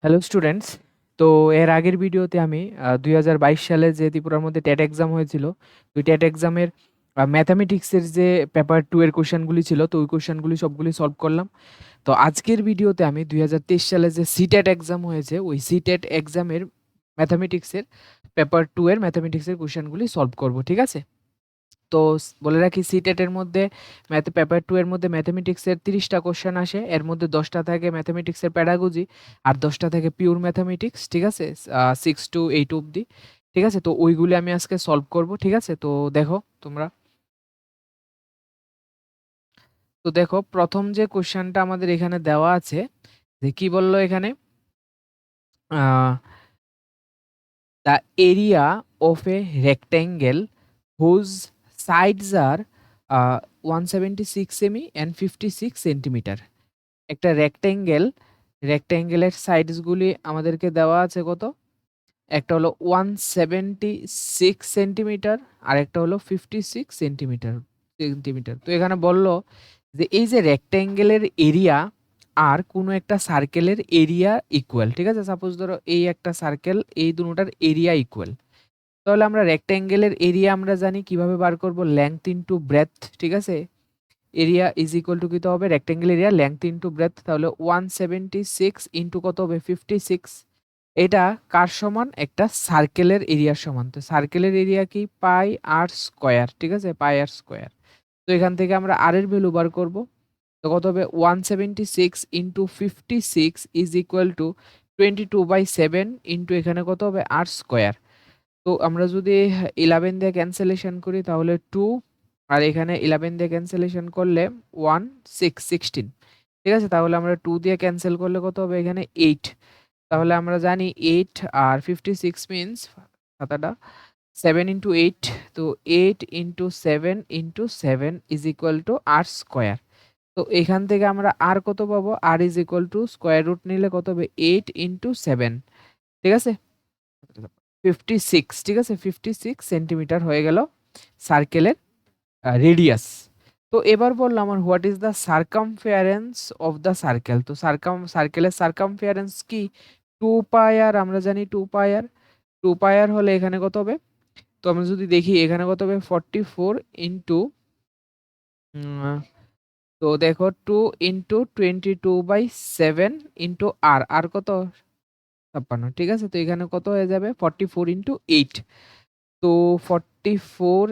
Hello students. তো এর আগের ভিডিওতে আমি 2022 সালে যে ত্রিপুরার মধ্যে টেট এক্সাম হয়েছিল, ওই টেট এক্সামের ম্যাথামেটিক্সের যে পেপার 2 এর কোশ্চেনগুলি ছিল, তো ওই কোশ্চেনগুলি সবগুলি সলভ করলাম। তো আজকের ভিডিওতে আমি 2023 সালে যে সিটেট এক্সাম হয়েছে, ওই সিটেট এক্সামের ম্যাথামেটিক্সের পেপার 2 এর ম্যাথামেটিক্সের কোশ্চেনগুলি সলভ করব, ঠিক আছে? তো বলে রাখি, সিটেটের মধ্যে পেপার 2 এর মধ্যে ম্যাথামেটিক্সের 30টা কোশ্চেন আসে। এর মধ্যে 10টা থাকে ম্যাথামেটিক্সের প্যাডাগজি, আর 10টা থাকে পিওর ম্যাথামেটিক্স, ঠিক আছে? 6 টু 8 অবধি, ঠিক আছে? তো ওইগুলি আমি আজকে সলভ করব, ঠিক আছে? তো দেখো তোমরা। তো দেখো, প্রথম যে কোশ্চেনটা আমাদের এখানে দেওয়া আছে, যে কি বললো এখানে, the area of a rectangle whose sides are 176 cm and 56 centimetre. একটা রেক্ট্যাঙ্গেলের সাইডসগুলি আমাদেরকে দেওয়া আছে কত? একটা হলো 176 সেন্টিমিটার, আর একটা হলো 56 সেন্টিমিটার। তো এখানে বলল যে এই যে রেক্ট্যাঙ্গেলের এরিয়া আর কোনো একটা সার্কেলের এরিয়া ইকুয়াল, ঠিক আছে? সাপোজ ধরো এই একটা সার্কেল, এই দুটোটার এরিয়া ইকুয়াল। তাহলে আমরা রেক্ট্যাঙ্গেলের এরিয়া আমরা জানি কিভাবে বার করব, লেংথ ইনটু ব্রেথ, ঠিক আছে? এরিয়া ইজ ইকুয়াল টু কত হবে, rectangle area length into breadth. তাহলে 176 ইনটু কত হবে, 56। এটা কার সমান? একটা সার্কেলের এরিয়ার সমান। তো সার্কেলের এরিয়া কি? পাই আর স্কোয়ার, ঠিক আছে? পাই আর স্কোয়ার। তো এখান থেকে আমরা আর এর ভ্যালু বার করব। তো কত হবে, 176 into 56 is equal two 22/7 into এখানে কত হবে, আর স্কোয়ার। তো আমরা যদি 11 দিয়ে ক্যান্সেলেশন করি তাহলে 2, আর এখানে 11 দিয়ে ক্যান্সেলেশন করলে 1 6 16, ঠিক আছে? তাহলে আমরা 2 দিয়ে ক্যান্সেল করলে কত হবে, এখানে 8। তাহলে আমরা জানি 8 আর 56 মিন্স খাতাটা 7 ইন্টু 8। তো 8 into 7 into 7 is equal to r square. তো এখান থেকে আমরা আর কত পাবো, r is equal to square root নিলে কত হবে, 8 ইন্টু 7, ঠিক আছে? 56, ঠিক আছে? 56 সেন্টিমিটার হয়ে গেল সার্কেলের রেডিয়াস। তো এবার বললাম আমার, what is the circumference of the circle. তো সার্কেলের সার্কামফারেন্স কি? 2 পাই আর, আমরা জানি 2 পাই আর। 2 পাই আর হলে এখানে কত হবে? তো আমরা যদি দেখি এখানে কত হবে, 44 ইন্টু, তো দেখো 2 ইন্টু 22/7 ইন্টু আর, আর কত, 56, ঠিক আছে? তো এখানে কত হয়ে যাবে, 44 ইন্টু 8। তো 44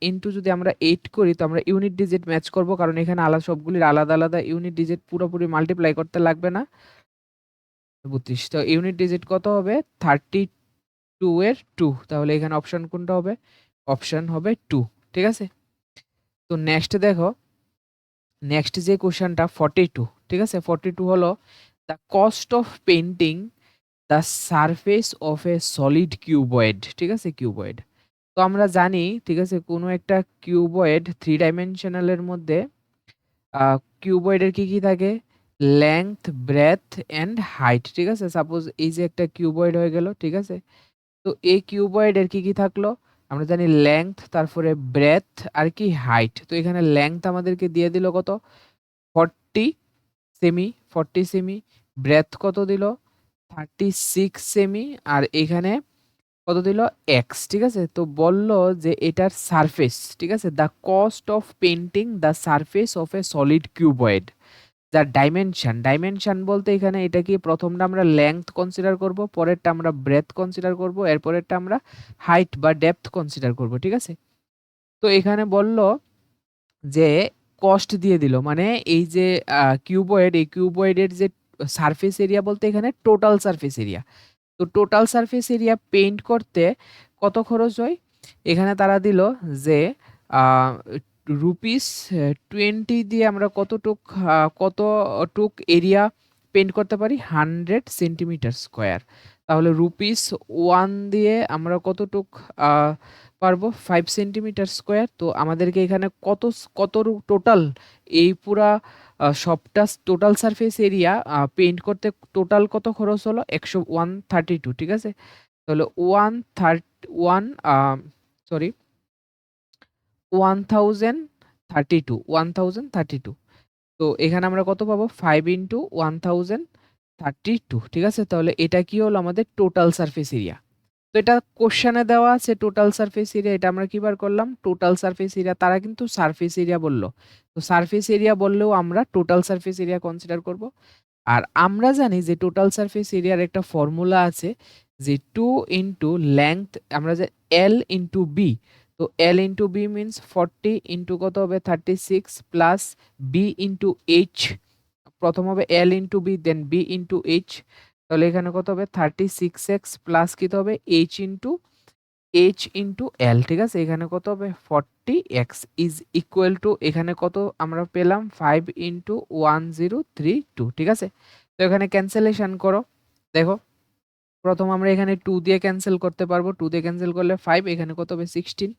ইন্টু যদি আমরা 8 করি, তো আমরা ইউনিট ডিজিট ম্যাচ করব, কারণ এখানে আলাদা, সবগুলির আলাদা আলাদা ইউনিট ডিজিট, পুরোপুরি মাল্টিপ্লাই করতে লাগবে না। 32। তো ইউনিট ডিজিট কত হবে, 32 এর 2। তাহলে এখানে অপশন কোনটা হবে, অপশন হবে 2, ঠিক আছে? তো নেক্সট দেখো, নেক্সট যে কোশ্চেনটা 42, ঠিক আছে? 42 হলো the cost of painting the surface of A solid cuboid, ঠিক আছে? কিউবয়েড। তো আমরা জানি, ঠিক আছে, কোনো একটা কিউবয়েড 3 ডাইমেনশনালের মধ্যে কিউবয়েডের কি কি থাকে, লেংথ, ব্রেথ এন্ড হাইট, ঠিক আছে? সাপোজ এই যে একটা কিউবয়েড হয়ে গেল, ঠিক আছে? তো এই কিউবয়েডের কি কি থাকলো, আমরা জানি লেংথ, তারপরে ব্রেথ আর কি হাইট। তো এখানে লেংথ আমাদেরকে দিয়ে দিল কত, 40 সেমি, 40 সেমি। ব্রেথ কত দিল, 36 সেমি। আর এখানে কত দিল, এক্স, ঠিক আছে? তো বলল যে এটার সারফেস, ঠিক আছে, the cost of painting the surface of A solid cuboid, যার ডাইমেনশন, ডাইমেনশন বলতে এখানে এটা কি, প্রথমটা আমরা লেংথ কনসিডার করব, পরেরটা আমরা ব্রেথ কনসিডার করব, এরপরেরটা আমরা হাইট বা ডেপথ কনসিডার করব, ঠিক আছে? তো এখানে বলল যে কস্ট দিয়ে দিল, মানে এই যে কিউবয়েড, এই কিউবয়েডের যে সারফেস এরিয়া বলতে এখানে টোটাল সারফেস এরিয়া। তো টোটাল সারফেস এরিয়া পেইন্ট করতে কত খরচ হয়, এখানে তারা দিল যে রুপিস 20 দিয়ে আমরা কতটুক এরিয়া পেইন্ট করতে পারি, 100 সেন্টিমিটার স্কোয়ার। তাহলে রুপিস 1 দিয়ে আমরা কতটুক পারবো, 5 সেন্টিমিটার স্কোয়ার। তো আমাদেরকে এখানে কত টোটাল, এই পুরা সবটা টোটাল সারফেস এরিয়া পেইন্ট করতে টোটাল কত খরচ হলো, 132, ঠিক আছে? তাহলে 131, সরি, 1032, 1032। তো এখানে আমরা কত পাবো, 5 ইন্টু 1000 32, ঠিক আছে? তাহলে এটা কি হলো আমাদের টোটাল সারফেস এরিয়া। তো এটা কোশ্চেনে দেওয়া আছে টোটাল সারফেস এরিয়া, এটা আমরা কি বার করলাম? Total surface area. তারা কিন্তু সারফেস এরিয়া বলল। তো সারফেস এরিয়া বললেও আমরা টোটাল সারফেস এরিয়া কনসিডার করব। আর আমরা জানি যে টোটাল সারফেস এরিয়ার একটা ফর্মুলা আছে যে 2 ইনটু লেংথ, আমরা যে L ইনটু বি। তো L into B means 40 into কত হবে 36 প্লাস বি ইনটু এইচ। প্রথম হবে L ইনটু বি দেন বি ইনটু এইচ। তাহলে এখানে কত হবে 36x প্লাস কি হবে এইচ ইনটু এল, ঠিক আছে? এখানে কত হবে 40x ইজ ইকুয়াল টু, এখানে কত আমরা পেলাম 5 ইনটু 1032, ঠিক আছে? তো এখানে ক্যান্সেলেশন করো, দেখো প্রথম আমরা এখানে 2 দিয়ে ক্যান্সেল করতে পারবো, 2 দিয়ে ক্যান্সেল করলে 5, এখানে কত হবে 16।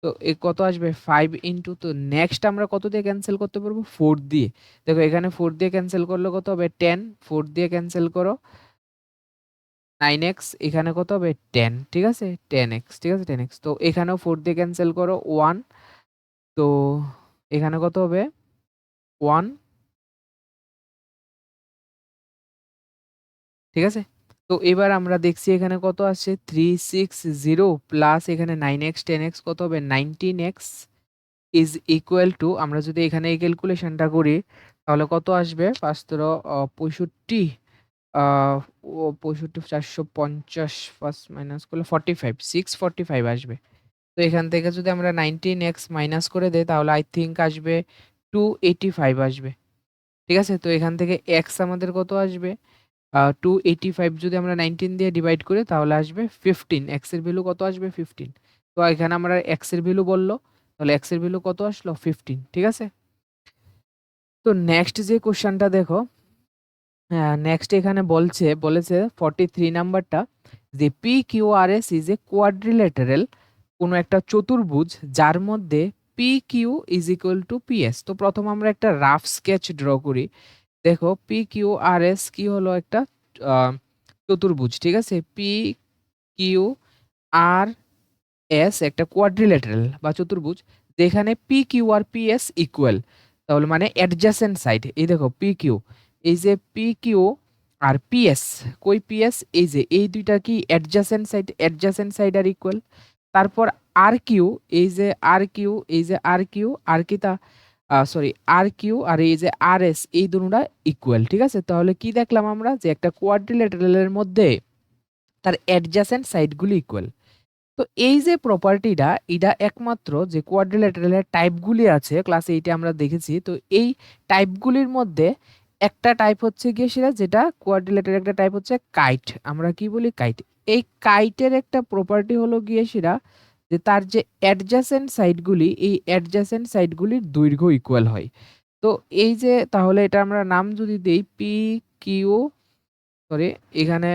তো এ কত আসবে 5 ইনটু, তো নেক্সট আমরা কত দিয়ে ক্যান্সেল করতে পারবো 4 দিয়ে। দেখো এখানে 4 দিয়ে ক্যান্সেল করলে কত হবে 10, 4 দিয়ে ক্যান্সেল করো 9x, এখানে কত হবে 10, ঠিক আছে? 10x, ঠিক আছে? 10x। তো এখানেও 4 দিয়ে ক্যান্সেল করো 1, তো এখানে কত হবে 1, ঠিক আছে? তো এবার আমরা দেখছি এখানে কত আসছে 360 প্লাস এখানে 9x 10x কত হবে 19x ইজ ইকুয়াল টু, আমরা যদি এখানে এই ক্যালকুলেশনটা করি তাহলে কত আসবে 65, আহ, ও 65 450 ফার্স্ট মাইনাস করলে 45, 645 আসবে। তো এখান থেকে যদি আমরা 19x মাইনাস করে দেই তাহলে আই থিঙ্ক আসবে 285 আসবে, ঠিক আছে? তো এখান থেকে x আমাদের কত আসবে 285, যদি আমরা 19 দিয়ে ডিভাইড করি তাহলে আসবে 15, x এর ভ্যালু কত আসবে 15। তো এখানে আমরা x এর ভ্যালু বললো, তাহলে x এর ভ্যালু কত আসলো 15, ঠিক আছে? তো নেক্সট যে কোশ্চেনটা দেখো, নেক্সট এখানে বলেছে 43 নাম্বারটা যে P Q R S is a quadrilateral, কোনো একটা চতুর্ভুজ যার মধ্যে P Q is equal to P S. তো প্রথম আমরা একটা রাফ স্কেচ ড্র করি। দেখো পি কিউ আর এস কি হলো একটা আহ, চতুর্ভুজ, ঠিক আছে? পি কিউ আর এস একটা কোয়াড্রিলেটারাল বা চতুর্ভুজ যেখানে P Q R P S equal, তাহলে মানে অ্যাডজাসেন্ট সাইড। এই দেখো পি কিউ, এই যে P Q R P S, কই পি এস, এই যে এই দুইটা কি অ্যাডজাসেন্ট সাইড আর ইকুয়াল। তারপর আর কিউ, এই যে আর কিউ, এই যে আর কিউ আর কি তা সরি আর কিউ আর এই যে আর এস, এই দুটোটা ইকুয়াল, ঠিক আছে? তাহলে কি দেখলাম আমরা যে একটা কোয়াড্রিলেটারালের মধ্যে তার অ্যাডজাসেন্ট সাইডগুলি ইকুয়াল। তো এই যে প্রপার্টিটা, এটা একমাত্র যে কোয়াড্রিল্যাটারালের টাইপগুলি আছে ক্লাস 8 আমরা দেখেছি। তো এই টাইপগুলির মধ্যে একটা টাইপ হচ্ছে গিয়ে সেটা, যেটা কোয়াড্রিল্যাটারাল একটা টাইপ হচ্ছে কাইট, আমরা কি বলি কাইট। এই কাইটের একটা প্রপার্টি হলো গিয়ে সেটা যে তার যে অ্যাডজাসেন্ট সাইডগুলি, এই অ্যাডজাসেন্ট সাইডগুলির দৈর্ঘ্য ইকুয়াল হয়। তো এই যে তাহলে এটা আমরা নাম যদি দেই পি কিউ, সরি এখানে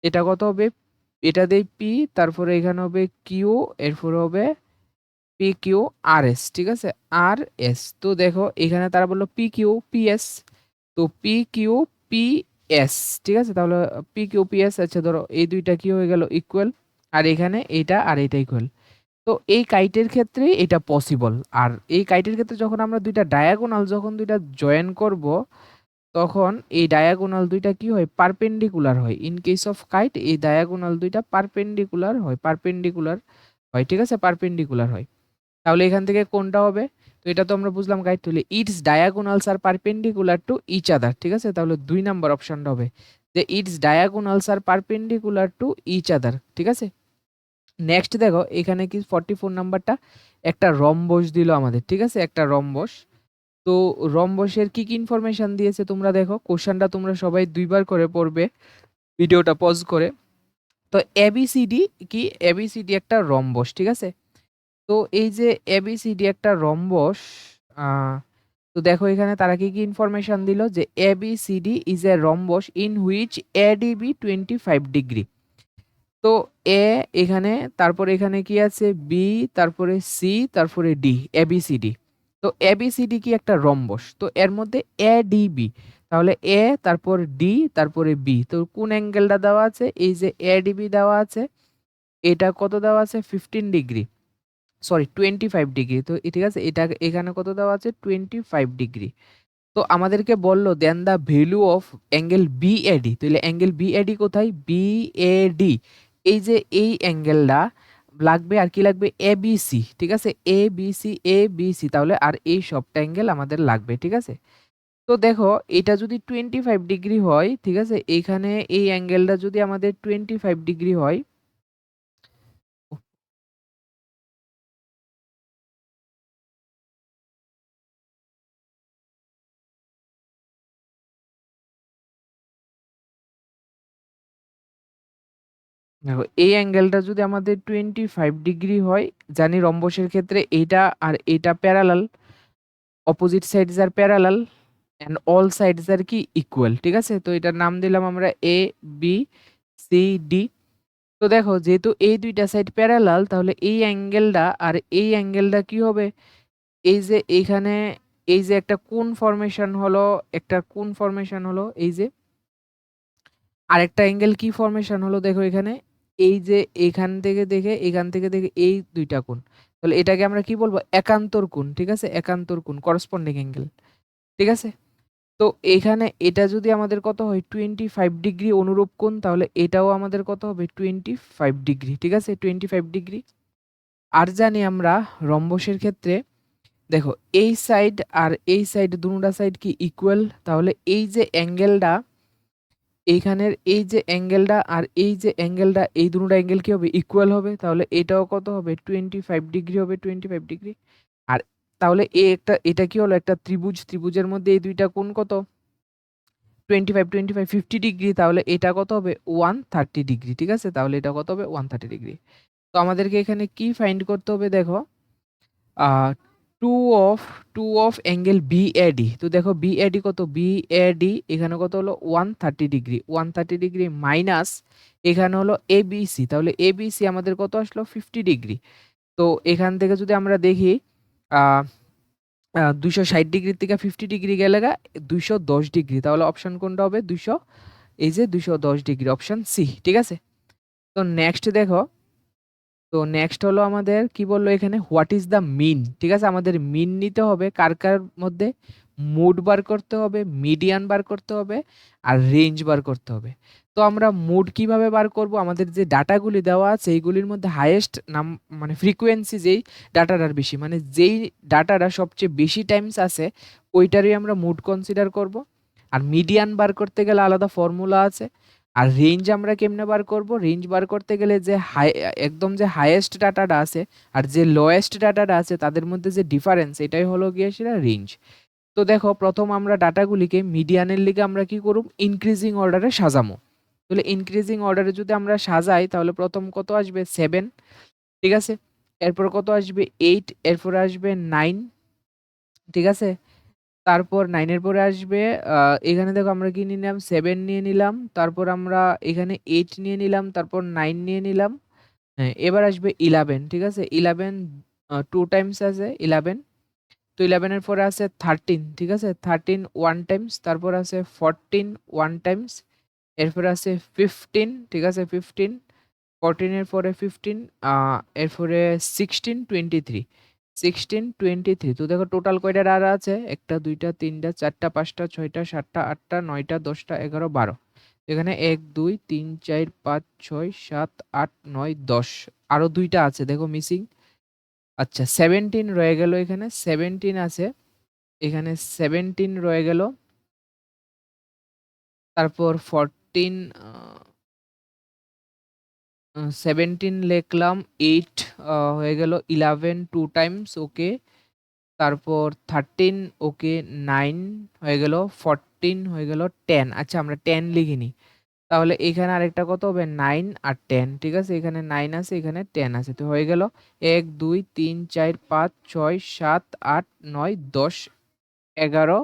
এটা কত হবে, এটা দেই পি, তারপরে এখানে হবে কিউ, এরপর হবে পি কিউ আর এস, ঠিক আছে? আর এস। তো দেখো এখানে তারা বললো পি কিউ পি এস, তো পি কিউ পি এস, ঠিক আছে? তাহলে পি কিউ পি এস, আচ্ছা ধরো এই দুইটা কি হয়ে গেল ইকুয়াল, আর এখানে এইটা আর এইটা ইকুয়াল। তো এই কাইটের ক্ষেত্রে এটা পসিবল। আর এই কাইটের ক্ষেত্রে যখন আমরা দুইটা ডায়াগোনাল যখন দুইটা জয়েন করব তখন এই ডায়াগোনাল দুইটা কি হয় পারপেন্ডিকুলার হয়। ইন কেস অফ কাইট এই ডায়াগোনাল দুইটা পারপেন্ডিকুলার হয়, ঠিক আছে? পারপেন্ডিকুলার হয়। তাহলে এখান থেকে কোনটা হবে? তো এটা তো আমরা বুঝলাম কাইট, তাহলে its diagonals are perpendicular to each other, ঠিক আছে? তাহলে 2 নাম্বার অপশনটা হবে যে its diagonals are perpendicular to each other, ঠিক আছে? নেক্সট দেখো এখানে কি 44 নাম্বারটা একটা রম্বস দিল আমাদের, ঠিক আছে? একটা রম্বস। তো রম্বসের কি কি ইনফরমেশন দিয়েছে তোমরা দেখো, কোশ্চেনটা তোমরা সবাই দুইবার করে পড়বে ভিডিওটা পজ করে। তো এবিসিডি কি, এবিসিডি একটা রম্বস, ঠিক আছে? তো এই যে এবিসিডি একটা রম্বস, তো দেখো এখানে তারা কি কি ইনফরমেশন দিল যে ABCD is a rhombus in which ADB 25 degree. তো এ এখানে, তারপরে এখানে কি আছে বি, তারপরে সি, তারপরে ডি, এবিসিডি। তো এবিসিডি কি একটা রম্বস, তো এর মধ্যে এ ডি বি, তাহলে এ তারপর ডি তারপরে বি। তো কোন অ্যাঙ্গেলটা দেওয়া আছে, এই যে এডিবি দেওয়া আছে, এটা কত দেওয়া আছে 15 ডিগ্রি, সরি 25 ডিগ্রি। তো ঠিক আছে, এটা এখানে কত দেওয়া আছে 25 ডিগ্রি। তো আমাদেরকে বলল then the value of angle BAD, তাহলে অ্যাঙ্গেল বিএডি কোথায়, বিএডি এই যে এই অ্যাঙ্গেলটা লাগবে, আর কি লাগবে, এবিসি, ঠিক আছে, এবিসি এবিসি, তাহলে আর এই সবটা অ্যাঙ্গেল আমাদের লাগবে, ঠিক আছে। তো দেখো এটা যদি 25 ডিগ্রি হয়, ঠিক আছে, এইখানে এই অ্যাঙ্গেলটা যদি আমাদের 25 ডিগ্রি হয়, দেখো এই অ্যাঙ্গেলটা যদি আমাদের 25 ডিগ্রি হয়, জানি রম্বসের ক্ষেত্রে এইটা আর এইটা parallel, opposite sides are parallel and all sides are কি ইকুয়াল, ঠিক আছে। তো এটার নাম দিলাম আমরা এ বি সি ডি। তো দেখো যেহেতু এই দুইটা সাইড প্যারালাল, তাহলে এই অ্যাঙ্গেলটা আর এই অ্যাঙ্গেলটা কি হবে, এই যে এইখানে এই যে একটা কোণ ফরমেশন হলো, একটা কোণ ফরমেশন হলো, এই যে আরেকটা অ্যাঙ্গেল কি ফরমেশন হলো, দেখো এখানে এই যে এখান থেকে দেখে এখান থেকে দেখে এই দুইটা কোণ, তাহলে এটাকে আমরা কি বলবো, একান্তর কোণ, ঠিক আছে, একান্তর কোণ, করসপন্ডিং অ্যাঙ্গেল, ঠিক আছে। তো এখানে এটা যদি আমাদের কত হয় 25 ডিগ্রি অনুরূপ কোণ, তাহলে এটাও আমাদের কত হবে 25 ডিগ্রি, ঠিক আছে, 25 ডিগ্রি। আর জানি আমরা রম্বসের ক্ষেত্রে, দেখো এই সাইড আর এই সাইড দুটোটা সাইড কি ইকুয়াল, তাহলে এই যে অ্যাঙ্গেলটা এইখানের এই যে অ্যাঙ্গেলটা আর এই যে অ্যাঙ্গেলটা, এই দুটোটা অ্যাঙ্গেল কি হবে, ইকুয়াল হবে, তাহলে এটাও কত হবে 25 ডিগ্রি হবে, 25 ডিগ্রি। আর তাহলে এটা কি হলো, একটা ত্রিভুজ, ত্রিভুজের মধ্যে এই দুইটা কোণ কত, 25 25 50 ডিগ্রি, তাহলে এটা কত হবে 130 ডিগ্রি, ঠিক আছে, তাহলে এটা কত হবে 130 ডিগ্রি। তো আমাদেরকে এখানে কি ফাইন্ড করতে হবে, দেখো টু অফ অ্যাঙ্গেল বিএডি। তো দেখো বিএডি কত, বিএডি এখানে কত হলো 130 ডিগ্রি, 130 ডিগ্রি মাইনাস এখানে হলো এবিসি, তাহলে এবিসি আমাদের কত আসলো 50 ডিগ্রি। তো এখান থেকে যদি আমরা দেখি 260 ডিগ্রি থেকে 50 ডিগ্রি গেলে 210 ডিগ্রি, তাহলে অপশন কোনটা হবে, এই যে 210 ডিগ্রি, অপশন সি, ঠিক আছে। তো নেক্সট দেখো, তো নেক্সট হলো আমাদের কি বললো এখানে, হোয়াট ইজ দ্য মিন, ঠিক আছে, আমাদের মিন নিতে হবে কার কার মধ্যে, মোড বার করতে হবে, মিডিয়ান বার করতে হবে, আর রেঞ্জ বার করতে হবে। তো আমরা মোড কিভাবে বার করব, আমাদের যে ডাটাগুলি দেওয়া আছে এইগুলির মধ্যে হাইয়েস্ট নাম মানে ফ্রিকোয়েন্সি যেই ডাটাটার বেশি, মানে যেই ডাটাটা সবচেয়ে বেশি টাইমস আছে ওইটারই আমরা মোড কনসিডার করব। আর মিডিয়ান বার করতে গেলে আলাদা ফর্মুলা আছে। আর রেঞ্জ আমরা কেমনে বার করব, রেঞ্জ বার করতে গেলে যে একদম যে হাইয়েস্ট ডাটাটা আছে আর যে লোয়েস্ট ডাটাটা আছে তাদের মধ্যে যে ডিফারেন্স, এটাই হলো গিয়ে সেটা রেঞ্জ। তো দেখো প্রথম আমরা ডাটাগুলিকে মিডিয়ানের লিগে আমরা কি করব, ইনক্রিজিং অর্ডারে সাজামো। তাহলে ইনক্রিজিং অর্ডারে যদি আমরা সাজাই তাহলে প্রথম কত আসবে 7, ঠিক আছে, এরপর কত আসবে 8, এরপর আসবে 9, ঠিক আছে, তারপর 9 এর পরে আসবে এখানে দেখো আমরা কি নিলাম 7 নিয়ে নিলাম, তারপর আমরা এখানে 8 নিয়ে নিলাম, তারপর 9 নিয়ে নিলাম, হ্যাঁ এবার আসবে 11, ঠিক আছে, 11 টু টাইমস আছে 11। তো 11 এর পরে আছে 13, ঠিক আছে, 13 ওয়ান টাইমস, তারপর আছে 14 ওয়ান টাইমস, এরপরে আছে 15, ঠিক আছে, 15, 14 এর পরে 15, এরপরে 16 23, 16 23। তো দেখো টোটাল কয়টা আর আছে, একটা দুইটা তিনটা চারটা পাঁচটা ছয়টা সাতটা আটটা নয়টা 10টা 11 12, এখানে 1 2 3 4 5 6 7 8 9 10, আরো দুইটা আছে দেখো মিসিং। আচ্ছা 17 রয়ে গেল, এখানে 17 আছে, এখানে 17 রয়ে গেল, তারপর 14, 17 লিখলাম, 8 হয়ে গেল, 11 টু টাইমস, ওকে, তারপর 13, ওকে, 9 হয়ে গেল, 14 হয়ে গেল, 10, আচ্ছা আমরা 10 লিখিনি, তাহলে এখানে আরেকটা কত হবে 9 আর 10, ঠিক আছে, এখানে 9 আছে এখানে 10 আছে, তো হয়ে গেল 1 2 3 4 5 6 7 8 9 10 11,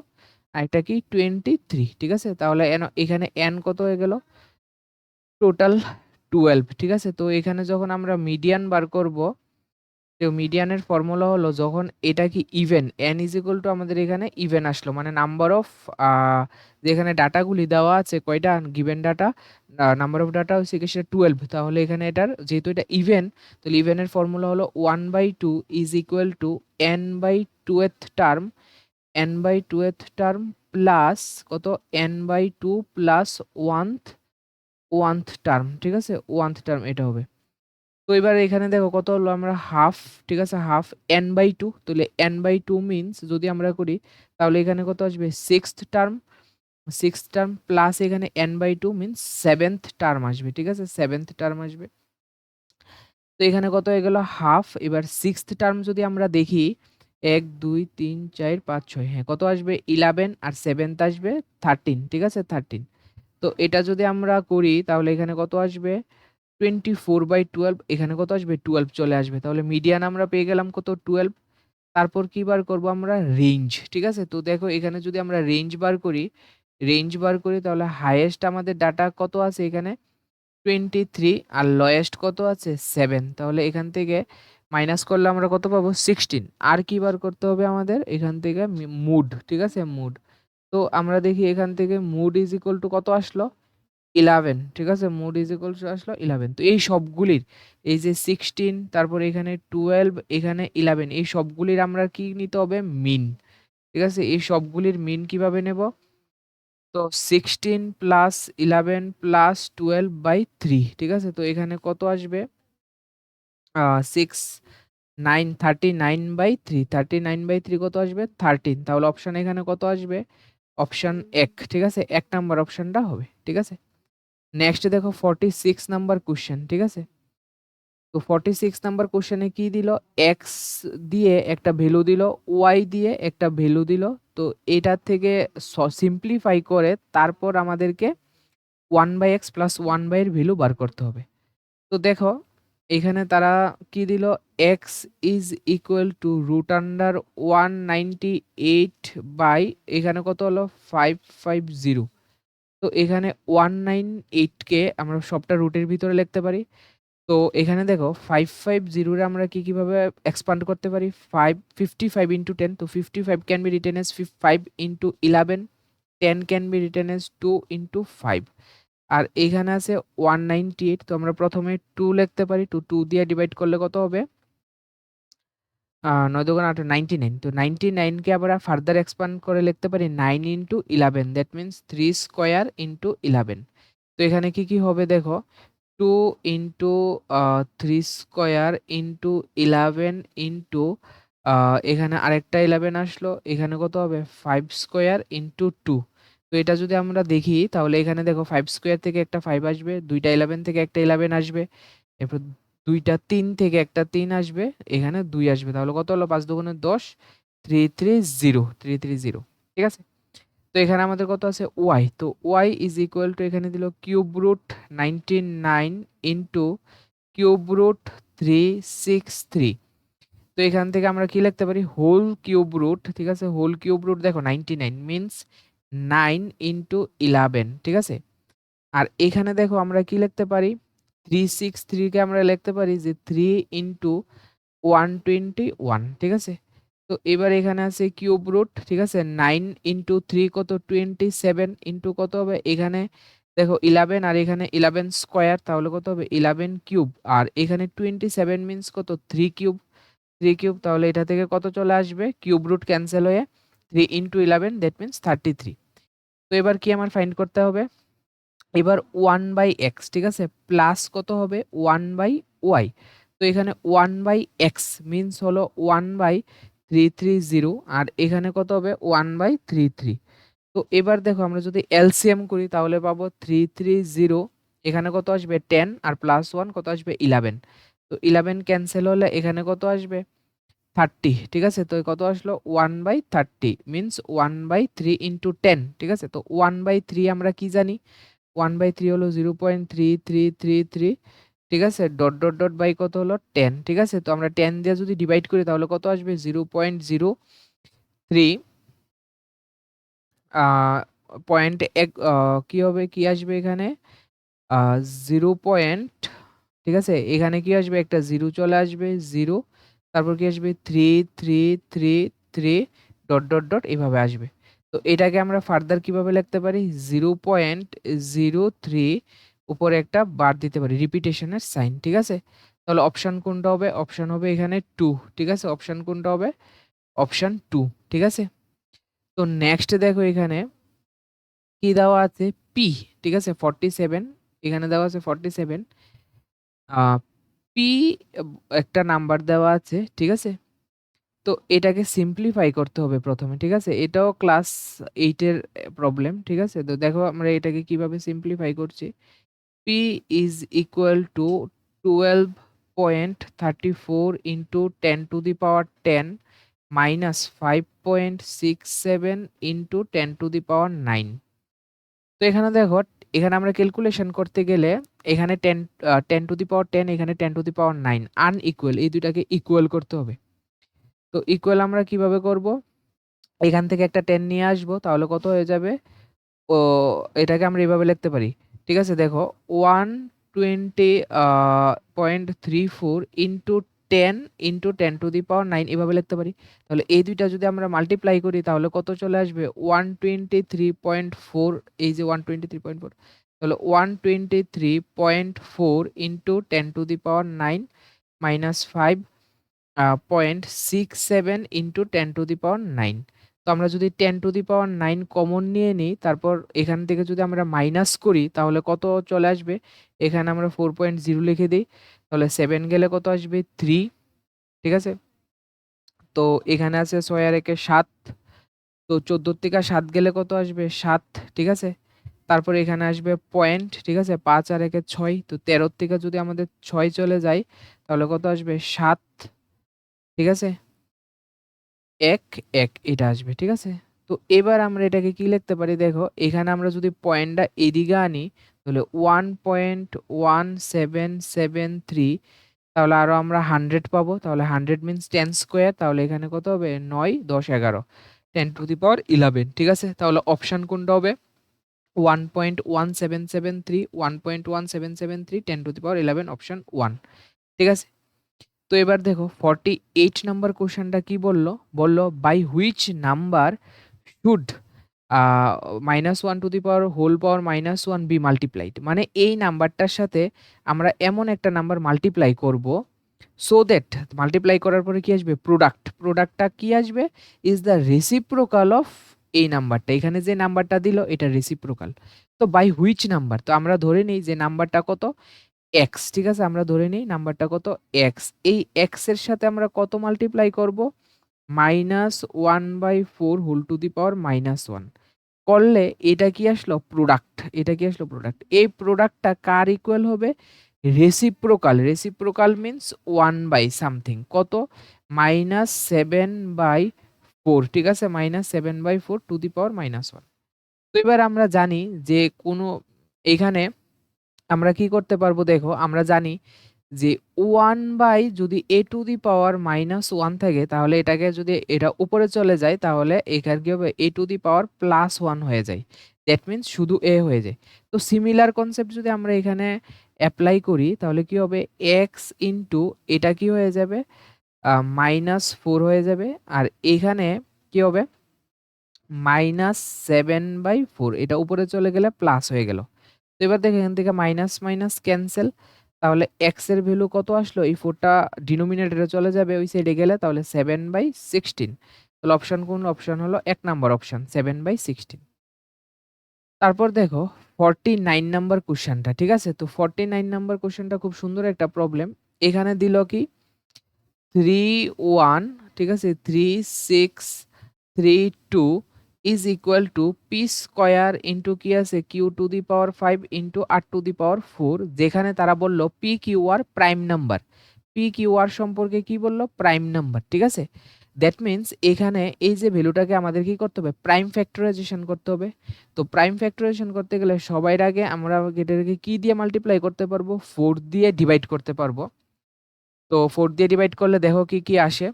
আর এটা কি 23, ঠিক আছে, তাহলে এখানে n কত হয়ে গেল, টোটাল 12, ঠিক আছে। তো এখানে যখন আমরা মিডিয়ান বার করব, তো মিডিয়ানের ফর্মুলা হলো যখন এটা কি even, n is equal two আমাদের এখানে ইভেন আসলো, মানে নাম্বার অফ যেখানে ডাটাগুলি দেওয়া আছে কয়টা given data, number of data হচ্ছে কি সেটা 12, তাহলে এখানে এটার যেহেতু এটা ইভেন, তাহলে ইভেনের ফর্মুলা হলো 1/2 is equal two n/2th term n/2th term plus কত n/2 প্লাস 1th টার্ম, ঠিক আছে, 1th টার্ম এটা হবে। তো এবার এখানে দেখো কত হলো, আমরা হাফ, ঠিক আছে, হাফ n/2, তাহলে n/2 মিন্স যদি আমরা করি তাহলে এখানে কত আসবে 6th টার্ম প্লাস এখানে n/2 মিন্স 7th টার্ম আসবে, ঠিক আছে, 7th টার্ম আসবে। তো এখানে কত হয়ে গেল হাফ। এবার 6th টার্ম যদি আমরা দেখি 1 2 3 4 5 6, হ্যাঁ কত আসবে 11 আর 7th আসবে 13, ঠিক আছে 13। তো এটা যদি আমরা করি তাহলে এখানে কত আসবে 24/12, এখানে কত আসবে 12 চলে আসবে। তাহলে মিডিয়ান আমরা পেয়ে গেলাম কত 12। তারপর কি বার করব আমরা রেঞ্জ, ঠিক আছে। তো দেখো এখানে যদি আমরা রেঞ্জ বার করি তাহলে হাইয়েস্ট আমাদের ডাটা কত আছে এখানে 23 আর লোয়েস্ট কত আছে 7। তাহলে এখান থেকে মাইনাস করলে আমরা কত পাবো 16। আর কি বার করতে হবে আমাদের এখান থেকে মুড, ঠিক আছে, মুড। তো আমরা দেখি এখান থেকে মুড ইজ ইকুয়াল টু কত আসলো 11, ঠিক আছে, মুড ইজ ইকুয়াল টু আসলো 11। তো এই সবগুলির এই যে 16, তারপর এখানে 12, এখানে 11, এই সবগুলির আমরা কি নিতে হবে মিন, ঠিক আছে। এই সবগুলির মিন কিভাবে নেব, তো 16 প্লাস 11 প্লাস 12/3, ঠিক আছে। তো এখানে কত আসবে 39 কত আসবে 13। তাহলে অপশন এখানে কত আসবে অপশন এক, ঠিক আছে, 1 নাম্বার অপশনটা হবে, ঠিক আছে। নেক্সট দেখো 46 নাম্বার কোশ্চেন, ঠিক আছে। তো 46 নাম্বার কোশ্চেনে কি দিল, এক্স দিয়ে একটা ভ্যালু দিল, ওয়াই দিয়ে একটা ভ্যালু দিল। তো এটার থেকে সিম্পলিফাই করে তারপর আমাদেরকে 1/x প্লাস 1/এর ভ্যালু বার করতে হবে। তো দেখো এখানে তারা কি দিল, এক্স ইজ ইকুয়াল টু √198 এখানে কত হলো 550। তো এখানে 198কে আমরা সবটা রুটের ভিতরে লিখতে পারি। তো এখানে দেখো 550 রে আমরা কিভাবে এক্সপান্ড করতে পারি 55 ইন্টু 10। তো 55 can be written as 5 into 11, 10 can be written as 2 into 5। আর এখানে আছে 198, তো আমরা প্রথমে 2 লিখতে পারি। 2 দিয়ে ডিভাইড করলে কত হবে 9 দুগুণ 8, 99। তো 99কে আবার ফার্দার এক্সপান্ড করে লিখতে পারি 9 into 11, that means 3 square into 11। তো এখানে কি কি হবে দেখো 2 ইন্টু 3 স্কোয়ার ইন্টু 11 ইন্টু এখানে আরেকটা 11 আসলো, এখানে কত হবে 5 স্কোয়ার ইন্টু 2। তো এটা যদি আমরা দেখি তাহলে এখানে দেখো 5 স্কোয়ার থেকে একটা 5 আসবে, দুইটা 11 থেকে একটা 11 আসবে, এরপর দুইটা 3 থেকে একটা 3 আসবে, এখানে 2 আসবে। তাহলে কত হলো 5 দুগুণে 10, 330, ঠিক আছে। তো এখানে আমাদের কত আছে ওয়াই। তো ওয়াই ইজ ইকুয়াল টু এখানে দিল cube root 99 into cube root 363। তো এখান থেকে আমরা কি লিখতে পারি হোল কিউব রুট, ঠিক আছে, হোল কিউব রুট দেখো 99 মিন্স 9 ইন্টু 11, ঠিক আছে। আর এখানে দেখো আমরা কি লিখতে পারি 363কে আমরা লিখতে পারি যে 3 ইন্টু 121, ঠিক আছে। তো এবার এখানে আছে কিউব রুট, ঠিক আছে, 9 ইন্টু 3 কত 27 ইন্টু কত হবে এখানে দেখো 11 আর এখানে 11 স্কোয়ার, তাহলে কত হবে 11 কিউব। আর এখানে 27 মিন্স কত 3 কিউব, তাহলে এটা থেকে কত চলে আসবে কিউব রুট ক্যান্সেল হয়ে 3 ইন্টু 11, দ্যাট মিনস 33। তো এবার কি আমার ফাইন্ড করতে হবে, এবার 1/x, ঠিক আছে, প্লাস কত হবে 1/y। তো এখানে 1/x মিন্স হলো 1/330 আর এখানে কত হবে 1/33। তো এবার দেখো আমরা যদি এলসিএম করি তাহলে পাবো 330, এখানে কত আসবে 10 আর প্লাস 1 কত আসবে 11। তো 11 ক্যান্সেল হলে এখানে কত আসবে 30, ঠিক আছে। তো কত আসলো 1/30 মিন্স 1/3 ইন্টু 10, ঠিক আছে। তো 1/3 আমরা কি জানি 1/3 হলো 0.3333, ঠিক আছে, ডট ডট ডট বাই কত হলো 10, ঠিক আছে। তো আমরা 10 দিয়ে যদি ডিভাইড করি তাহলে কত আসবে 0.03 পয়েন্ট এক কি হবে কি আসবে এখানে 0 ঠিক আছে, এখানে কি আসবে একটা 0 চলে আসবে 0, তারপর কি আসবে 3333 ডট ডট ডট এভাবে আসবে। তো এটাকে আমরা ফার্দার কিভাবে লিখতে পারি 0.03 উপরে একটা বার দিতে পারি রিপিটেশনের সাইন, ঠিক আছে। তাহলে অপশন কোনটা হবে, অপশন হবে এখানে 2, ঠিক আছে, অপশন কোনটা হবে অপশন 2, ঠিক আছে। তো নেক্সট দেখো এখানে কি দেওয়া আছে, পি, ঠিক আছে 47, এখানে দেওয়া আছে 47, পি একটা নাম্বার দেওয়া আছে, ঠিক আছে। তো এটাকে সিম্পলিফাই করতে হবে প্রথমে, ঠিক আছে। এটাও ক্লাস 8 এর প্রবলেম, ঠিক আছে। তো দেখো আমরা এটাকে কিভাবে সিম্পলিফাই করছি। P is equal two 12.34 into 10 to the power 10 minus 5.67 into 10 to the power 9। তো এখানে দেখো, এখানে আমরা ক্যালকুলেশন করতে গেলে এখানে 10 to the power 10, এখানে 10 to the power 9 আনইকুয়াল, এই দুটাকে ইকুয়াল করতে হবে। তো ইকুয়াল আমরা কিভাবে করব, এখান থেকে একটা 10 নিয়ে আসবো, তাহলে কত হয়ে যাবে, ও এটাকে আমরা এভাবে লিখতে পারি, ঠিক আছে। দেখো 120.34 into 10 into 10 to the power 9 এভাবে লিখতে পারি। তাহলে এই দুইটা যদি আমরা মাল্টিপ্লাই করি তাহলে কত চলে আসবে, 123.4, এই যে 123.4, তাহলে 123.4 into 10 to the power 9 minus 5.67 into 10 to the power 9। তো আমরা যদি 10 to the power 9 কমন নিয়ে নিই, তারপর এখান থেকে যদি আমরা মাইনাস করি তাহলে কত চলে আসবে, এখানে আমরা 4.0 লিখে দিই, তাহলে 7 গেলে কত আসবে 3, ঠিক আছে। তো এখানে আছে 6 আর 1 7, তো 14 থেকে 7 গেলে কত আসবে 7, ঠিক আছে। তারপর এখানে আসবে পয়েন্ট, ঠিক আছে, 5 আর 1 6, তো 13 থেকে যদি আমাদের 6 চলে যায় তাহলে কত আসবে 7, ঠিক আছে, 1 1 এটা আসবে, ঠিক আছে। তো এবার আমরা এটাকে কি লিখতে পারি, দেখো এখানে আমরা যদি পয়েন্টটা এদিকে আনি তাহলে 1.1773, তাহলে আরো আমরা 100 পাবো, তাহলে 100 মিন্স 10 স্কোয়ার, তাহলে এখানে কত হবে 9 10 11, 10 to the power 11, ঠিক আছে। তাহলে অপশন কোনটা হবে, 1.1773, 1.1773, 10 to the power 11, অপশন 1, ঠিক আছে। তো এবার দেখো 48 নাম্বার কোশ্চেনটা কি বললো, বললো by which number should -1 to the power whole power -1 be multiplied, মানে এই নাম্বারটার সাথে আমরা এমন একটা নাম্বার মাল্টিপ্লাই করব সো দ্যাট, মাল্টিপ্লাই করার পরে কি আসবে, প্রোডাক্ট, প্রোডাক্টটা কি আসবে, ইজ দ্য রেসিপ্রোকাল অফ এই নাম্বারটা, এখানে যে নাম্বারটা দিল এটা রেসিপ্রোকাল। তো বাই হুইচ নাম্বার, তো আমরা ধরে নিই যে নাম্বারটা কত, এক্স, ঠিক আছে, আমরা ধরে নিই নাম্বারটা কত এক্স, এই এক্স এর সাথে আমরা কত মাল্টিপ্লাই করব, -1/4 হোল টু দি পাওয়ার -1 করলে এটা কি আসলো, প্রোডাক্ট, এটা কি আসলো প্রোডাক্ট। এই প্রোডাক্টটা কার ইকুয়াল হবে, রেসিপ্রোকাল, রেসিপ্রোকাল মিন্স 1/সামথিং, কত, -7/4, ঠিক আছে, -7/4 টু দি পাওয়ার -1। তো এবার আমরা জানি যে কোনো, এখানে আমরা কি করতে পারবো, দেখো আমরা জানি যে 1 যদি a টু দি পাওয়ার -1 থাকে তাহলে এটাকে যদি এটা উপরে চলে যায় তাহলে এখানে কি হবে, a টু দি পাওয়ার+1 হয়ে যায়, দ্যাট মিন্স শুধু a হয়ে যায়। তো সিমিলার কনসেপ্ট যদি আমরা এখানে অ্যাপ্লাই করি তাহলে কি হবে, এক্স ইন্টু এটা কি হয়ে যাবে, -4 হয়ে যাবে, আর এখানে কি হবে, -7/4, এটা উপরে চলে গেলে প্লাস হয়ে গেল। তো এবার দেখো এখান থেকে মাইনাস মাইনাস ক্যান্সেল, তাহলে এক্স এর ভ্যালু কত আসলো, এই 4টা ডিনোমিনেটরে চলে যাবে ওই সাইডে গেলে, তাহলে 7/16। তাহলে অপশন কোন, অপশন হলো 1 নাম্বার অপশন 7/16। তারপর দেখো 49 নাম্বার কোশ্চেনটা, ঠিক আছে। তো 49 নাম্বার কোশ্চেনটা খুব সুন্দর একটা প্রবলেম, এখানে দিল কি 3 1, ঠিক আছে, 3 6 3 2 is equal to p square into কি আছে q to the power 5 into r to the power 4, যেখানে তারা বলল p Q are prime number, p Q আর সম্পর্কে কি বললো, প্রাইম নাম্বার, ঠিক আছে। দ্যাট মিন্স এখানে এই যে ভ্যালুটাকে আমাদের কি করতে হবে, প্রাইম ফ্যাক্টরাইজেশন করতে হবে। তো প্রাইম ফ্যাক্টরাইজেশন করতে গেলে সবার আগে আমরা এটাকে কি দিয়ে মাল্টিপ্লাই করতে পারবো, 4 দিয়ে ডিভাইড করতে পারবো। তো 4 দিয়ে ডিভাইড করলে দেখো কি কি আসে,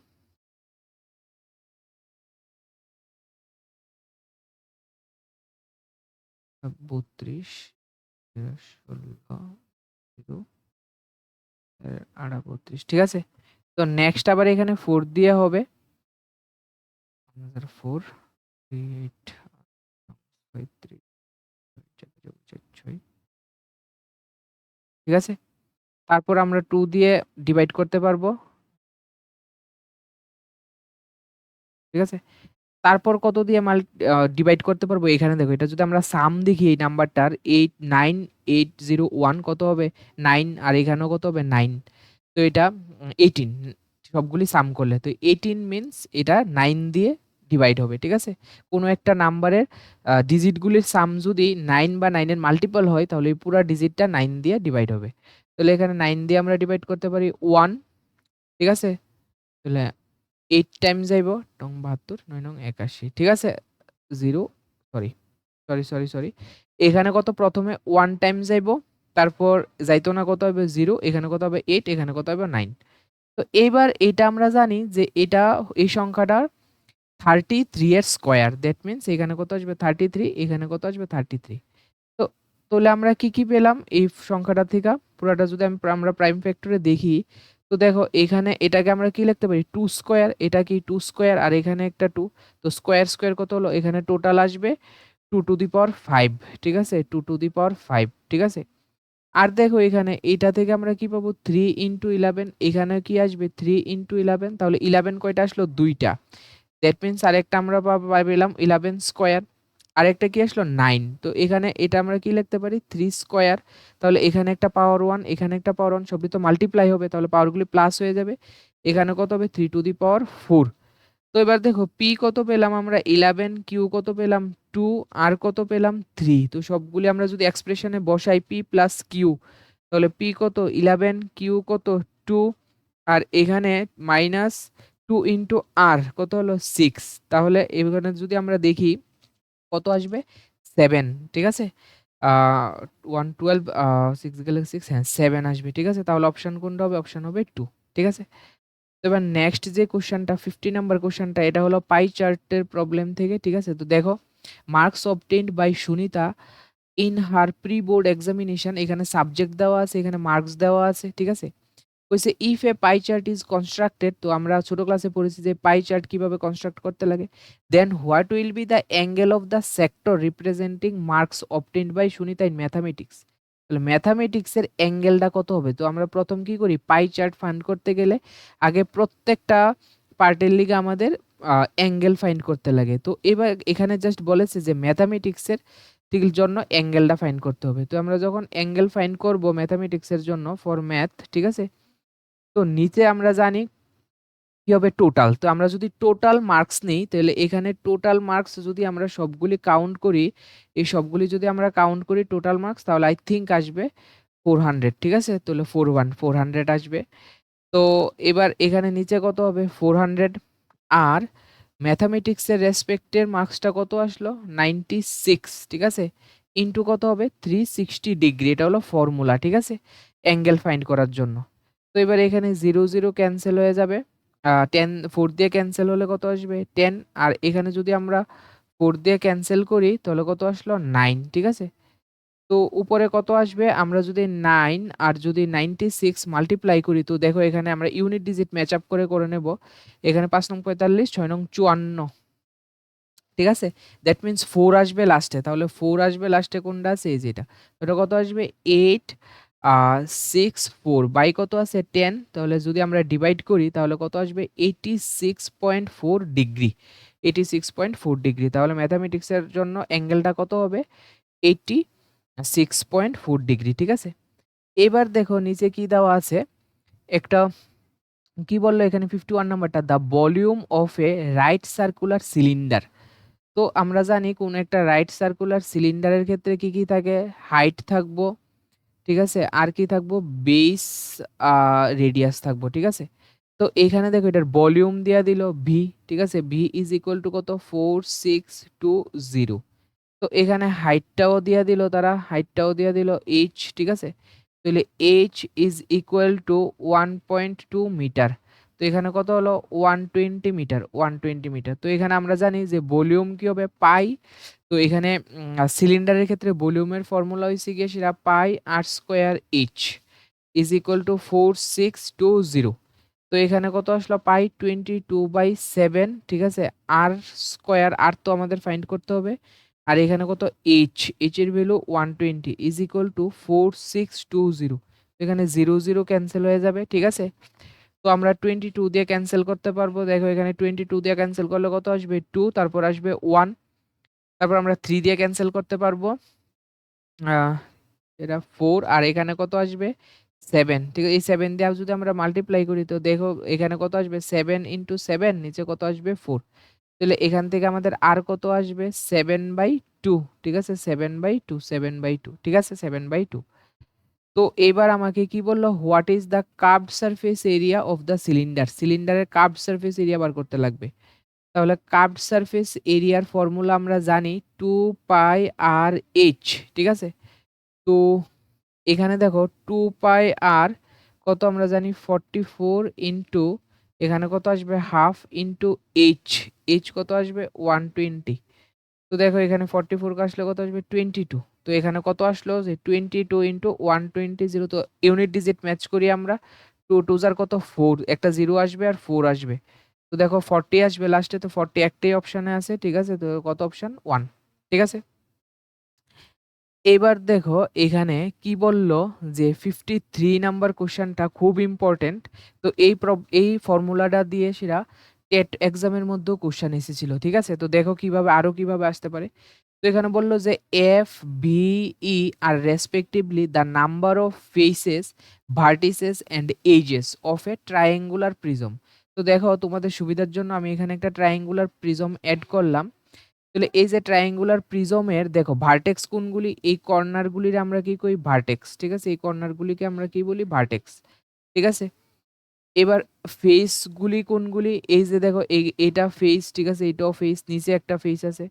32 16 38, ঠিক আছে। তো নেক্সট আবার এখানে 4 দিয়ে হবে, 4 8 35 ঠিক আছে। তারপর আমরা 2 দিয়ে ডিভাইড করতে পারবো, ঠিক আছে। তারপর কত দিয়ে ডিভাইড করতে পারবো? এখানে দেখো, এটা যদি আমরা সাম দেখি এই নাম্বারটার 89801 কত হবে? 9, আর এখানেও কত হবে? 9। তো এটা 18 সবগুলি সাম করলে, তো 18 মিনস এটা 9 দিয়ে ডিভাইড হবে, ঠিক আছে? কোনো একটা নাম্বারের ডিজিটগুলির সাম যদি 9 বা 9 এর মাল্টিপল হয়, তাহলে এই পুরা ডিজিটটা 9 দিয়ে ডিভাইড হবে। তাহলে এখানে 9 দিয়ে আমরা ডিভাইড করতে পারি 1, ঠিক আছে? তাহলে 8 টাইমস যাইব, নং 72, 9 নং 81, ঠিক আছে? 0, সরি সরি সরি সরি এখানে কত? প্রথমে 1 টাইমস যাইব, তারপর যাইতো না, কত হবে? 0, এখানে কত হবে? 8, এখানে কত হবে? 9। তো এইবার এটা আমরা জানি যে এটা, এই সংখ্যাটা 33 এর স্কয়ার, দ্যাট মিনস এখানে কত আসবে? 33, এখানে কত আসবে? 33। তো তাহলে আমরা কি কি পেলাম এই সংখ্যাটা থেকে? পুরাটা যদি আমরা প্রাইম ফ্যাক্টরে দেখি, তো দেখো এখানে এটাকে আমরা কি লিখতে পারি? 2 স্কয়ার, এটা কি 2 স্কয়ার, আর এখানে একটা 2, তো স্কয়ার স্কয়ার কত হলো? এখানে টোটাল আসবে 2 টু দি পাওয়ার 5, ঠিক আছে? 2 টু দি পাওয়ার 5, ঠিক আছে? আর দেখো এখানে এটা থেকে আমরা কি পাবো? 3 ইন্টু 11, এখানে কি আসবে? 3 ইন্টু 11, তাহলে 11 কয়টা আসলো? 2টা। দ্যাট মিনস আরেকটা আমরা পেলাম 11 স্কয়ার, আরেকটা কি আসলো? 9। তো এখানে এটা আমরা কি লিখতে পারি? 3 স্কয়ার, তাহলে এখানে একটা পাওয়ার 1, এখানে একটা পাওয়ার 1, সবই তো মাল্টিপ্লাই হবে, তাহলে পাওয়ারগুলি প্লাস হয়ে যাবে। এখানে কত হবে? 3 টু দি পাওয়ার 4। তো এবার দেখো পি কত পেলাম আমরা? 11, কিউ কত পেলাম? 2, আর কত পেলাম? 3। তো সবগুলি আমরা যদি এক্সপ্রেশনে বসাই পি প্লাস কিউ, তাহলে পি কত? 11, কিউ কত? 2, আর এখানে মাইনাস 2 ইন্টু আর কত হলো? 6। তাহলে এখানে যদি আমরা দেখি কত আসবে? 7, ঠিক আছে? 112, 6 গেলে 6, হ্যাঁ 7 আসবে, ঠিক আছে? তাহলে অপশন কোনটা হবে? অপশন হবে 2, ঠিক আছে? তো এবার নেক্সট যে কোশ্চেনটা 50 নাম্বার কোশ্চেনটা, এটা হলো পাই চার্টের প্রবলেম থেকে, ঠিক আছে? তো দেখো, marks obtained by Sunita in her pre board examination, এখানে সাবজেক্ট দেওয়া আছে, এখানে মার্কস দেওয়া আছে, ঠিক আছে? কইছে if a pie chart is constructed, তো আমরা ছোট ক্লাসে পড়েছি যে পাই চার্ট কিভাবে কনস্ট্রাক্ট করতে লাগে। Then what will be the angle of the sector representing marks obtained by Sunita in mathematics. তাহলে ম্যাথামেটিক্সের অ্যাঙ্গেলটা কত হবে? তো আমরা প্রথম কি করি? পাই চার্ট ফাইন্ড করতে গেলে আগে প্রত্যেকটা পার্টের লিগে আমাদের অ্যাঙ্গেল ফাইন্ড করতে লাগে। তো এবার এখানে জাস্ট বলেছে যে ম্যাথামেটিক্সের ঠিক জন্য অ্যাঙ্গেলটা ফাইন্ড করতে হবে। তো আমরা যখন অ্যাঙ্গেল ফাইন্ড করব ম্যাথামেটিক্সের জন্য ফর ম্যাথ, ঠিক আছে? তো নিচে আমরা জানি কি হবে? টোটাল। তো আমরা যদি টোটাল মার্কস নেই, তাহলে এখানে টোটাল মার্কস যদি আমরা সবগুলি কাউন্ট করি, এই সবগুলি যদি আমরা কাউন্ট করি টোটাল মার্কস, তাহলে আই থিঙ্ক আসবে 400, ঠিক আছে? তাহলে 400 আসবে। তো এবার এখানে নিচে কত হবে? 400, আর ম্যাথামেটিক্সের রেসপেক্টের মার্কসটা কত আসলো? 96, ঠিক আছে? ইন্টু কত হবে? 360 ডিগ্রি, এটা হলো ফর্মুলা, ঠিক আছে? অ্যাঙ্গেল ফাইন্ড করার জন্য। তো এবার এখানে 0 0 ক্যান্সেল হয়ে যাবে। 10 4 দিয়ে ক্যান্সেল হলে কত আসবে? 10, আর এখানে যদি আমরা 4 দিয়ে ক্যান্সেল করি তাহলে কত আসলো? 9, ঠিক আছে? তো উপরে কত আসবে? আমরা যদি 9 আর যদি 96 মাল্টিপ্লাই করি, তো দেখো এখানে আমরা ইউনিট ডিজিট ম্যাচ আপ করে নেব। এখানে 5 নং 45, 6 নং 54, ঠিক আছে? দ্যাট মিনস 4 আসবে লাস্টে। তাহলে 4 আসবে লাস্টে, কোনটা আছে? এই যে এটা। এটা কত আসবে? 8 6 4 বাই কত আছে? 10। তাহলে যদি আমরা ডিভাইড করি তাহলে কত আসবে? 86.4 ডিগ্রি। 86.4 ডিগ্রি। তাহলে ম্যাথামেটিক্সের জন্য অ্যাঙ্গেলটা কত হবে? 86.4 ডিগ্রি, ঠিক আছে? এবার দেখো নিচে কি দেওয়া আছে, একটা কি বললো এখানে 51 নাম্বারটা, the volume of A right circular cylinder. তো আমরা জানি কোন একটা রাইট সার্কুলার সিলিন্ডারের ক্ষেত্রে কি কি থাকে? হাইট থাকবো, ঠিক আছে? আর কি থাকবো? বেস, রেডিয়াস থাকবো, ঠিক আছে? তো এখানে দেখো এটার ভলিউম দিয়া দিল ভি, ঠিক আছে? ভি ইজ ইকুয়াল টু কত? 4620। তো এখানে হাইটটাও দিয়া দিল, তারা হাইটটাও দিয়া দিল এইচ, ঠিক আছে? তাহলে H is equal to 1.2 metre. তো এখানে কত হলো? 120 মিটার, 120 মিটার। তো এখানে আমরা জানি যে ভলিউম কি হবে? পাই। তো এখানে সিলিন্ডারের ক্ষেত্রে ভলিউমের ফর্মুলা হয়েছে গিয়ে সেটা pi r square h is equal to 4620। তো এখানে কত আসলো? পাই 22/7, ঠিক আছে? আর স্কোয়ার, আর তো আমাদের ফাইন্ড করতে হবে। আর এখানে কত? এইচ, এইচ এর ভ্যালু 120 ইজ ইকুয়াল টু 4620। এখানে 0 0 ক্যান্সেল হয়ে যাবে, ঠিক আছে? তো আমরা 22 দিয়ে ক্যান্সেল করতে পারবো। দেখো এখানে 22 দিয়ে ক্যান্সেল করলে কত আসবে 2, তারপর আসবে 1, তারপর আমরা 3 দিয়ে ক্যান্সেল করতে পারবো, এটা 4, আর এখানে কত আসবে 7। ঠিক আছে, এই 7 দিয়ে যদি আমরা মাল্টিপ্লাই করি তো দেখো এখানে কত আসবে 7 ইন্টু 7, নিচে কত আসবে 4। তাহলে এখান থেকে আমাদের আর কত আসবে 7/2। ঠিক আছে, 7/2, 7/2, ঠিক আছে, 7/2। তো এবার আমাকে কি বললো, what is the curved surface area of the cylinder. সিলিন্ডারের কার্ভড সারফেস এরিয়া বার করতে লাগবে। তাহলে কার্ভড সারফেস এরিয়ার ফর্মুলা আমরা জানি 2πr/h। ঠিক আছে, তো এখানে দেখো 2πr কত আমরা জানি 44 ইন্টু এখানে কত আসবে হাফ ইন্টু এইচ, এইচ কত আসবে 120। তো দেখো এখানে 44 আসলে কত আসবে 22। তো এখানে কত আসলো যে 22 ইন্টু 120, তো ইউনিট ডিজিট ম্যাচ করি আমরা, 2 2 যার কত 4, একটা 0 আসবে আর 4 আসবে। তো দেখো 40 আসবে লাস্টে, তো 40 একটাই অপশানে আছে। ঠিক আছে, তো কত অপশান 1। ঠিক আছে, এবার দেখো এখানে কি বলল যে 53 নাম্বার কোশ্চেনটা খুব ইম্পর্টেন্ট। তো এই ফর্মুলাটা দিয়ে সেটা টেট এক্সামের মধ্যেও কোশ্চেন এসেছিল। ঠিক আছে, তো দেখো কিভাবে আরো কিভাবে আসতে পারে। তো এখানে বলল যে F V E are respectively the number of faces, vertices and edges of a triangular prism. তো দেখো তোমাদের সুবিধার জন্য আমি এখানে একটা ট্রায়াঙ্গুলার প্রিজম অ্যাড করলাম। তাহলে এই যে ট্রায়াঙ্গুলার প্রিজমের দেখো ভার্টেক্স কোনগুলি, এই কর্নারগুলির আমরা কি কই ভার্টেক্স। ঠিক আছে, এই কর্নারগুলিকে আমরা কি বলি ভার্টেক্স। ঠিক আছে, এবার ফেসগুলি কোনগুলি, এই যে দেখো এটা ফেস। ঠিক আছে, এটাও ফেস, নিচে একটা ফেস আছে।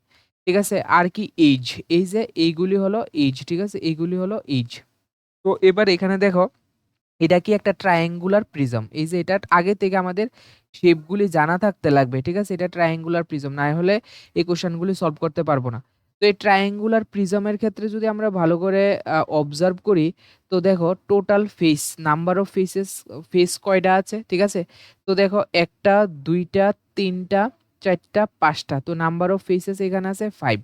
ঠিক আছে, আর কি এজ, এই যে এইগুলি হলো এজ। ঠিক আছে, এইগুলি হলো এজ। তো এবার এখানে দেখো এটা কি একটা ট্রায়াঙ্গুলার প্রিজম, এই যে এটা আগে থেকে আমাদের শেপগুলি জানা থাকতে লাগবে। ঠিক আছে, এটা ট্রায়াঙ্গুলার প্রিজম, না হলে এই কোশ্চেনগুলি সলভ করতে পারবো না। তো এই ট্রায়াঙ্গুলার প্রিজমের ক্ষেত্রে যদি আমরা ভালো করে অবজার্ভ করি, তো দেখো total face, number of faces, face কয়টা আছে। ঠিক আছে, তো দেখো একটা, দুইটা, তিনটা, চারটা, পাঁচটা, তো নাম্বার অফ ফেসেস এখানে আছে 5।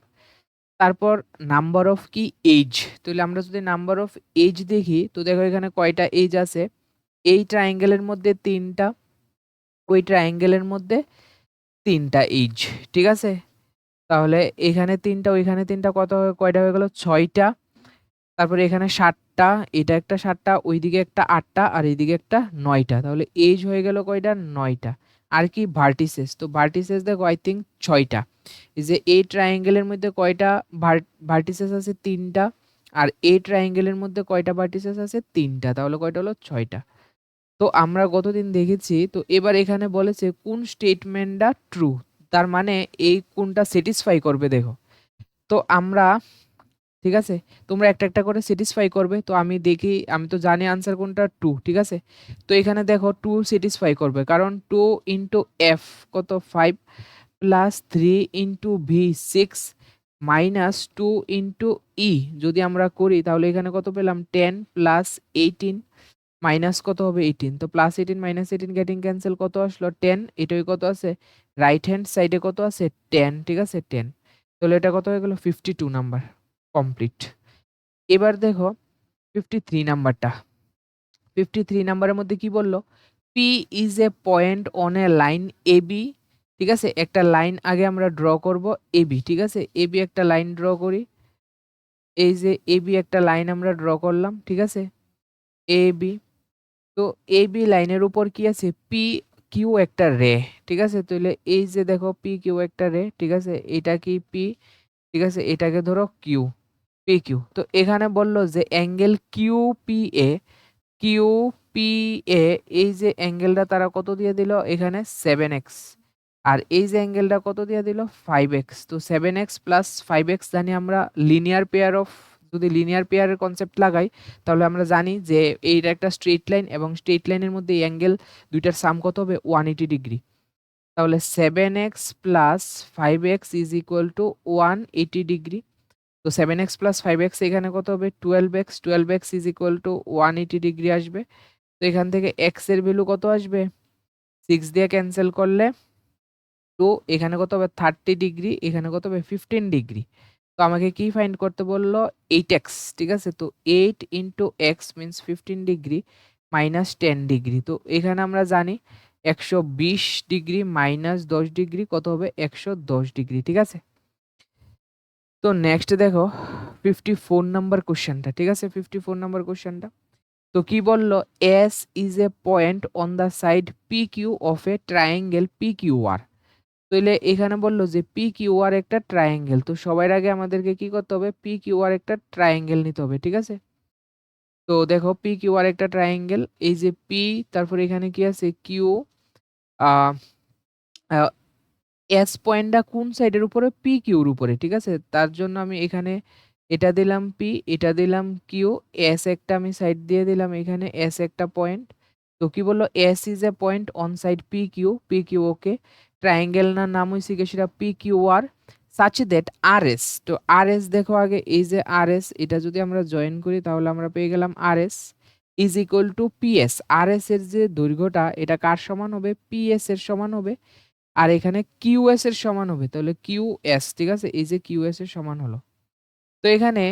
তারপর নাম্বার অফ কি এজ, তাহলে আমরা যদি নাম্বার অফ এজ দেখি তো দেখো এখানে কয়টা এজ আছে, এই ট্রায়াঙ্গেলের মধ্যে 3টা, ওই ট্রায়াঙ্গেলের মধ্যে 3টা এজ। ঠিক আছে, তাহলে এখানে 3টা, ওইখানে 3টা, কত কয়টা হয়ে গেল 6টা। তারপরে এখানে 7টা, এটা একটা 7টা, ওইদিকে একটা 8টা, আর এইদিকে একটা 9টা, তাহলে এজ হয়ে গেল কয়টা 9টা। আর কি ভার্টিসেস, তো ভার্টিসেস দেখো আই থিঙ্ক 6টা। এই যে এই ট্রায়াঙ্গেলের মধ্যে কয়টা ভার্টিসেস আছে 3টা, আর এই ট্রায়াঙ্গেলের মধ্যে কয়টা ভার্টিসেস আছে 3টা, তাহলে কয়টা হলো 6টা। তো আমরা গতদিন দেখেছি। তো এবার এখানে বলেছে কোন স্টেটমেন্টটা ট্রু, তার মানে এই কোনটা স্যাটিসফাই করবে দেখো। তো আমরা, ঠিক আছে, তোমরা একটা একটা করে স্যাটিসফাই করবে। তো আমি দেখি, আমি তো জানি আনসার কোনটা 2। ঠিক আছে, তো এখানে দেখো 2 স্যাটিসফাই করবে, কারণ 2 ইন্টু এফ কত 5 plus 3 into V 6 minus 2 into E যদি আমরা করি তাহলে এখানে কত পেলাম 10 প্লাস 18 মাইনাস কত হবে 18। তো প্লাস 18 মাইনাস 18 গেটিং ক্যান্সেল, কত আসলো 10। এটাই কত আছে রাইট হ্যান্ড সাইডে কত আছে 10। ঠিক আছে 10, তাহলে এটা কত হয়ে গেল 52 নাম্বার কমপ্লিট। এবার দেখো 53 নাম্বারটা। 53 নাম্বারের মধ্যে কি বললো, P is a point on a line A B. ঠিক আছে, একটা লাইন আগে আমরা ড্র করব এ বি। ঠিক আছে, এ বি একটা লাইন ড্র করি, এই যে এ বি একটা লাইন আমরা ড্র করলাম। ঠিক আছে, এ বি, তো এ বি লাইনের উপর কি আছে পি কিউ একটা রে। ঠিক আছে, তাহলে এই যে দেখো পি কিউ একটা রে। ঠিক আছে, এটা কি পি, ঠিক আছে, এটাকে ধরো কিউ, পি কিউ। তো এখানে বললো যে angle Q P A, Q P A, এই যে অ্যাঙ্গেলটা তারা কত দিয়ে দিল এখানে 7x, আর এই যে অ্যাঙ্গেলটা কত দিয়ে দিল 5x। তো 7x প্লাস 5x জানি আমরা লিনিয়ার পেয়ার অফ, যদি লিনিয়ার পেয়ারের কনসেপ্ট লাগাই তাহলে আমরা জানি যে এইটা একটা স্ট্রেট লাইন, এবং স্ট্রেট লাইনের মধ্যে এই অ্যাঙ্গেল দুইটার সাম কত হবে 180 ডিগ্রি। তাহলে 7x plus 5x is equal two 180 degree. তো 7x প্লাস 5x এখানে কত হবে 12x, 12x is equal two 180 degree আসবে। তো এখান থেকে x এর ভ্যালু কত আসবে 6 দিয়ে ক্যান্সেল করলে, তো এখানে কত হবে 30 ডিগ্রি, এখানে কত হবে 15 ডিগ্রি। তো আমাকে কি ফাইন্ড করতে বললো 8x। ঠিক আছে, তো 8 into x means 15 degree, minus 10 degree. তো এখানে আমরা জানি 120 ডিগ্রি মাইনাস 10 ডিগ্রি কত হবে? 110 ডিগ্রি, ঠিক আছে? তো নেক্সট দেখো 54 নাম্বার কোশ্চেনটা, ঠিক আছে? 54 নাম্বার কোশ্চেনটা তো কি বললো? S is a point on the side P Q of a triangle P Q R. তাহলে এখানে বললো যে পি কিউ আর একটা ট্রায়াঙ্গেল। তো সবার আগে আমাদেরকে কি করতে হবে? পি কিউ আর একটা ট্রায়াঙ্গেল নিতে হবে, ঠিক আছে? তো দেখো পি কিউ আর একটা ট্রায়াঙ্গেল, এই যে পি, তারপর এখানে কি আছে কিউ, এস পয়েন্টটা কোন সাইডের উপরে? পি কিউর উপরে, ঠিক আছে? তার জন্য আমি এখানে এটা দিলাম পি, এটা দিলাম কিউ, এস একটা আমি সাইড দিয়ে দিলাম, এখানে এস একটা পয়েন্ট। তো কি বললো? S is a point on side P Q, P Q okay. Triangle না নাম হয়েছে কি সেটা P Q R, such that R S. তো আর এস দেখো আগে, এই যে আর এস, এটা যদি আমরা জয়েন করি তাহলে আমরা পেয়ে গেলাম R S is equal to P S. R S এর যে দৈর্ঘ্যটা এটা কার সমান হবে? পি এস এর সমান হবে। আর এখানে কিউএস এর সমান হবে, তাহলে কিউএস, ঠিক আছে? এই যে কিউএস এর সমান হলো। তো এখানে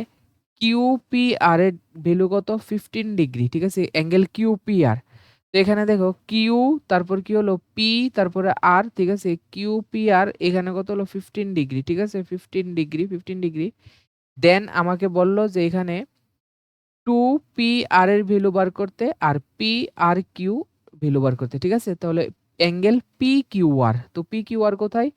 কিউপিআর এর ভ্যালু কত? 15 ডিগ্রি, ঠিক আছে? Angle QPR. তো এখানে দেখো কিউ, তারপর কি হলো পি, তারপরে আর, ঠিক আছে? কিউপিআর এখানে কত হলো? 15 ডিগ্রি, ঠিক আছে? 15 ডিগ্রি, 15 ডিগ্রি। দেন আমাকে বললো যে এখানে 2PR এর ভ্যালু বার করতে আর PRQ ভ্যালু বার করতে, ঠিক আছে? তাহলে অ্যাঙ্গেল PQR, তো PQR কোথায়?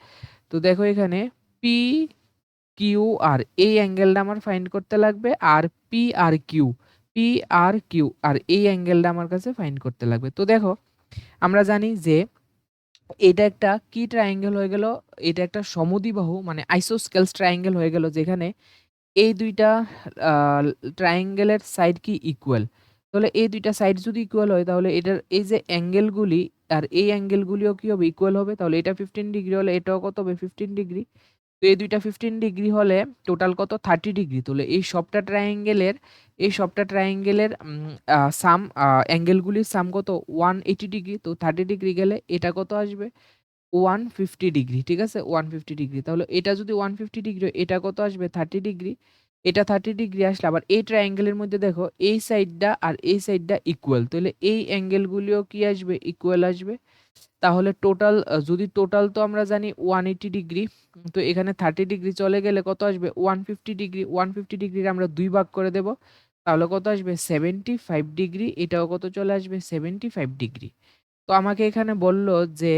তো দেখো এখানে PQR এই অ্যাঙ্গেলটা আমার ফাইন্ড করতে লাগবে, আর PRQ আর এই অ্যাঙ্গেলটা আমার কাছে ফাইন্ড করতে লাগবে। তো দেখো আমরা জানি যে এটা একটা কি ট্রায়াঙ্গেল হয়ে গেল? এটা একটা সমদ্বিবাহু মানে আইসোস্কেলস ট্রায়াঙ্গেল হয়ে গেল, যেখানে এই দুইটা ট্রায়াঙ্গেলের সাইড কি ইকুয়াল। তাহলে এই দুইটা সাইড যদি ইকুয়াল হয় তাহলে এটার এই যে অ্যাঙ্গেলগুলি আর এই অ্যাঙ্গেলগুলিও কি হবে? ইকুয়াল হবে। তাহলে এটা 15 ডিগ্রি হলে এটাও কত হবে? 15 ডিগ্রি। তো এই দুইটা 15 ডিগ্রি হলে টোটাল কত? 30 ডিগ্রি। তাহলে এই সবটা ট্রায়াঙ্গেলের সাম অ্যাঙ্গেলগুলির সাম কত? 180 ডিগ্রি। তো 30 ডিগ্রি গেলে এটা কত আসবে? 150 ডিগ্রি, ঠিক আছে? 150 ডিগ্রি। তাহলে এটা যদি 150 ডিগ্রি হয়, এটা কত আসবে? 30 ডিগ্রি। এটা 30 ডিগ্রি আসলে আবার এই ট্রায়াঙ্গেলের মধ্যে দেখো এই সাইডটা আর এই সাইডটা ইকুয়াল, তাহলে এই অ্যাঙ্গেলগুলিও কি আসবে? ইকুয়াল আসবে। তাহলে টোটাল যদি টোটাল তো আমরা জানি 180 ডিগ্রি, তো এখানে 30 ডিগ্রি চলে গেলে কত আসবে? 150 ডিগ্রি। 150 ডিগ্রির আমরা 2 ভাগ করে দেব, তাহলে কত আসবে? 75 ডিগ্রি। এটাও কত চলে আসবে? 75 ডিগ্রি। তো আমাকে এখানে বলল যে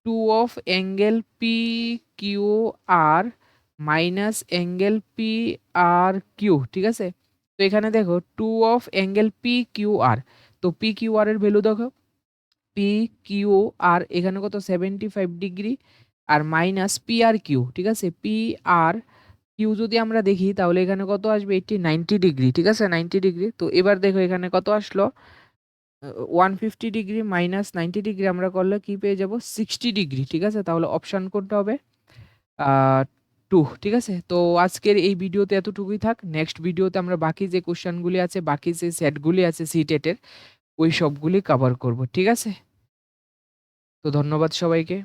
2 of angle P Q R minus angle P R Q, ঠিক আছে? তো এখানে দেখো 2 of angle P Q R, তো পি কিউ আর এর ভ্যালু দেখো পি কিউ আর এখানে কত? 75 ডিগ্রি আর মাইনাস পি আর কিউ, ঠিক আছে? পি আর কিউ যদি আমরা দেখি তাহলে এখানে কত আসবে? 90 ডিগ্রি, ঠিক আছে? 90 ডিগ্রি। তো এবার দেখো এখানে কত আসলো? 150 ডিগ্রি মাইনাস 90 ডিগ্রি আমরা করলে কি পেয়ে যাব? 60 ডিগ্রি, ঠিক আছে? তাহলে অপশন কোনটা হবে? 2, ঠিক আছে? তো আজকের এই ভিডিওতে এতটুকুই থাক। নেক্সট ভিডিওতে আমরা বাকি যে কোশ্চেনগুলি আছে, বাকি যে সেটগুলি আছে সিটেটের, ওই সবগুলি কভার করব, ঠিক আছে? তো ধন্যবাদ সবাইকে।